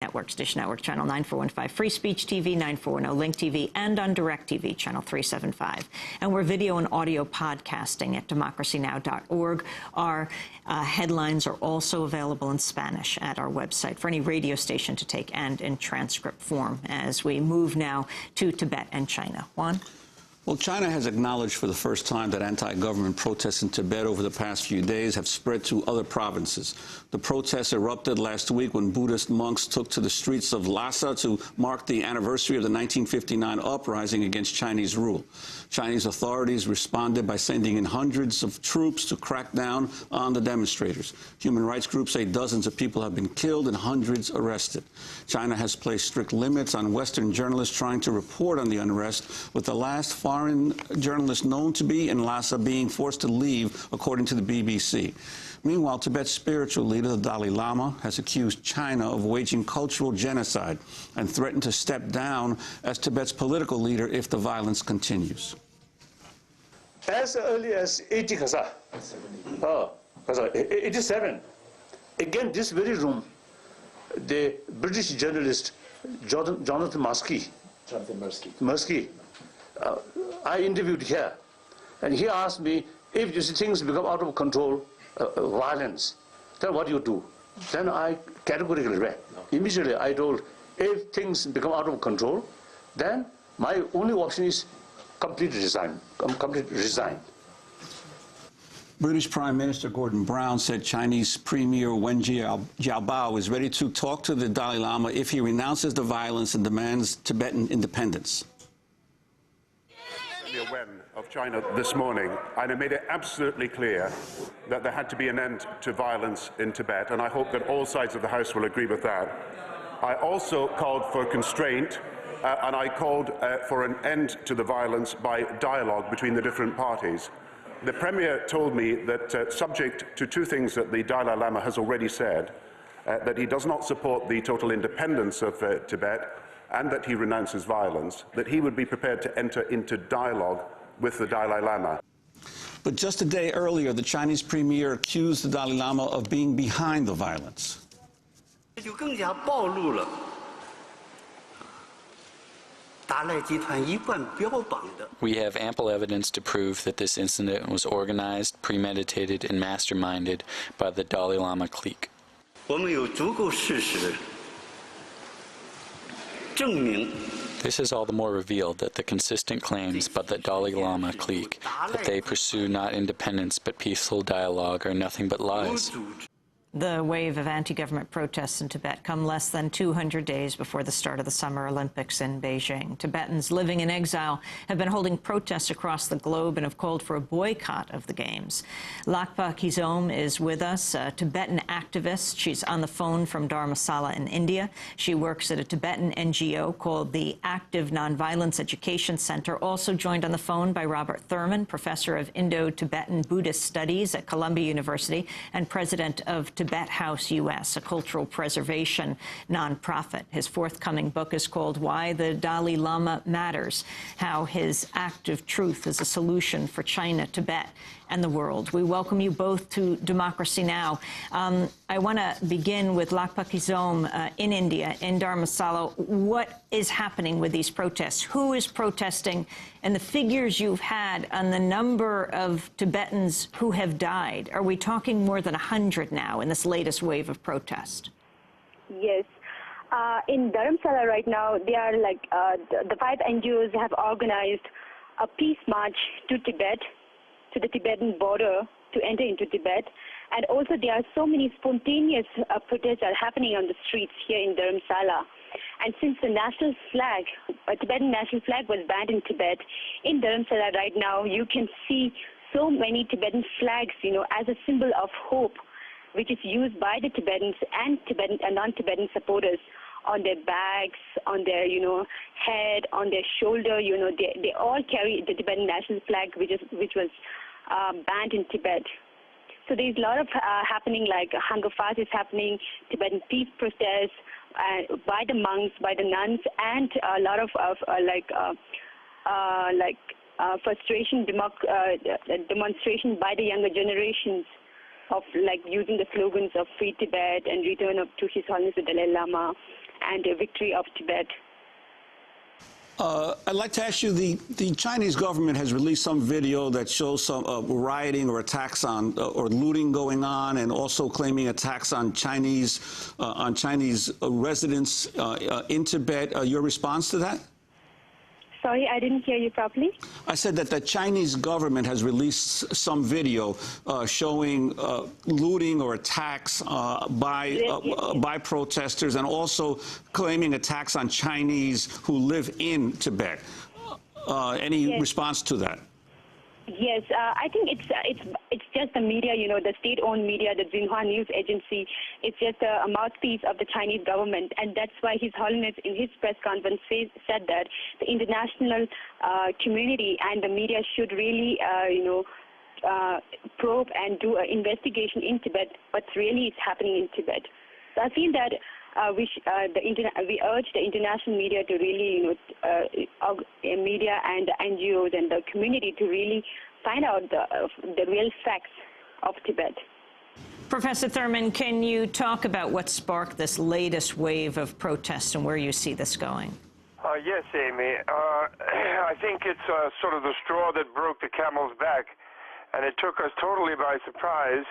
networks, Dish Network Channel 9415, Free Speech TV 940, Link TV, and on Direct TV Channel 375. And we're video and audio podcasting at democracynow.org. Our headlines are also available in Spanish at our website for any radio station to take, and in transcript form, as we move now to Tibet and China. Juan? Well, China has acknowledged for the first time that anti-government protests in Tibet over the past few days have spread to other provinces. The protests erupted last week when Buddhist monks took to the streets of Lhasa to mark the anniversary of the 1959 uprising against Chinese rule. Chinese authorities responded by sending in hundreds of troops to crack down on the demonstrators. Human rights groups say dozens of people have been killed and hundreds arrested. China has placed strict limits on Western journalists trying to report on the unrest, with the last foreign journalists known to be in Lhasa being forced to leave, according to the BBC. Meanwhile, Tibet's spiritual leader, the Dalai Lama, has accused China of waging cultural genocide and threatened to step down as Tibet's political leader if the violence continues. As early as 87, again, this very room, the British journalist Jonathan Mursky, I interviewed here, and he asked me, if you see things become out of control, violence, then what do you do? Then I categorically read. Immediately I told, if things become out of control, then my only option is completely resign. British Prime Minister Gordon Brown said Chinese Premier Wen Jiabao is ready to talk to the Dalai Lama if he renounces the violence and demands Tibetan independence. Wen of China this morning, and I made it absolutely clear that there had to be an end to violence in Tibet, and I hope that all sides of the House will agree with that. I also called for constraint, and I called for an end to the violence by dialogue between the different parties. The Premier told me that, subject to two things that the Dalai Lama has already said, that he does not support the total independence of Tibet, and that he renounces violence, that he would be prepared to enter into dialogue with the Dalai Lama. But just a day earlier, the Chinese premier accused the Dalai Lama of being behind the violence. We have ample evidence to prove that this incident was organized, premeditated, and masterminded by the Dalai Lama clique. This is all the more revealed that the consistent claims by the Dalai Lama clique that they pursue not independence but peaceful dialogue are nothing but lies. The wave of anti-government protests in Tibet come less than 200 days before the start of the Summer Olympics in Beijing. Tibetans living in exile have been holding protests across the globe and have called for a boycott of the Games. Lhakpa Kyizom is with us, a Tibetan activist. She's on the phone from Dharamsala in India. She works at a Tibetan NGO called the Active Nonviolence Education Center. Also joined on the phone by Robert Thurman, professor of Indo-Tibetan Buddhist Studies at Columbia University and president of Tibet House US, a cultural preservation nonprofit. His forthcoming book is called Why the Dalai Lama Matters, How His Act of Truth is a Solution for China, Tibet, and the World. We welcome you both to Democracy Now! I want to begin with Lhakpa Kyizom in India, in Dharamsala. What is happening with these protests? Who is protesting? And the figures you've had on the number of Tibetans who have died, are we talking more than 100 now in this latest wave of protest? Yes. In Dharamsala right now, they are like the 5 NGOs have organized a peace march to Tibet, to the Tibetan border, to enter into Tibet. And also there are so many spontaneous protests are happening on the streets here in Dharamsala. And since the national flag, Tibetan national flag was banned in Tibet, in Dharamsala right now you can see so many Tibetan flags, you know, as a symbol of hope, which is used by the Tibetans and Tibetan and non-Tibetan supporters on their bags, on their, you know, head, on their shoulder. You know, they all carry the Tibetan national flag, which was banned in Tibet. So there's a lot of happening, like hunger fast is happening, Tibetan peace protests by the monks, by the nuns, and a lot of frustration demonstration by the younger generations of like using the slogans of Free Tibet and Return to His Holiness the Dalai Lama and a victory of Tibet. I'd like to ask you, the Chinese government has released some video that shows some rioting or attacks on, or looting going on, and also claiming attacks on Chinese residents in Tibet. Your response to that? Sorry, I didn't hear you properly. I said that the Chinese government has released some video showing looting or attacks by protesters, and also claiming attacks on Chinese who live in Tibet. Any response to that? Yes, I think it's just the media, you know, the state-owned media, the Xinhua News Agency. It's just a mouthpiece of the Chinese government, and that's why His Holiness in his press conference said that the international community and the media should really, probe and do an investigation in Tibet, what's really is happening in Tibet. So I feel that we urge the international media to really, media and the NGOs and the community to really find out the real facts of Tibet. Professor Thurman, can you talk about what sparked this latest wave of protests and where you see this going? Yes, Amy. I think it's sort of the straw that broke the camel's back, and it took us totally by surprise.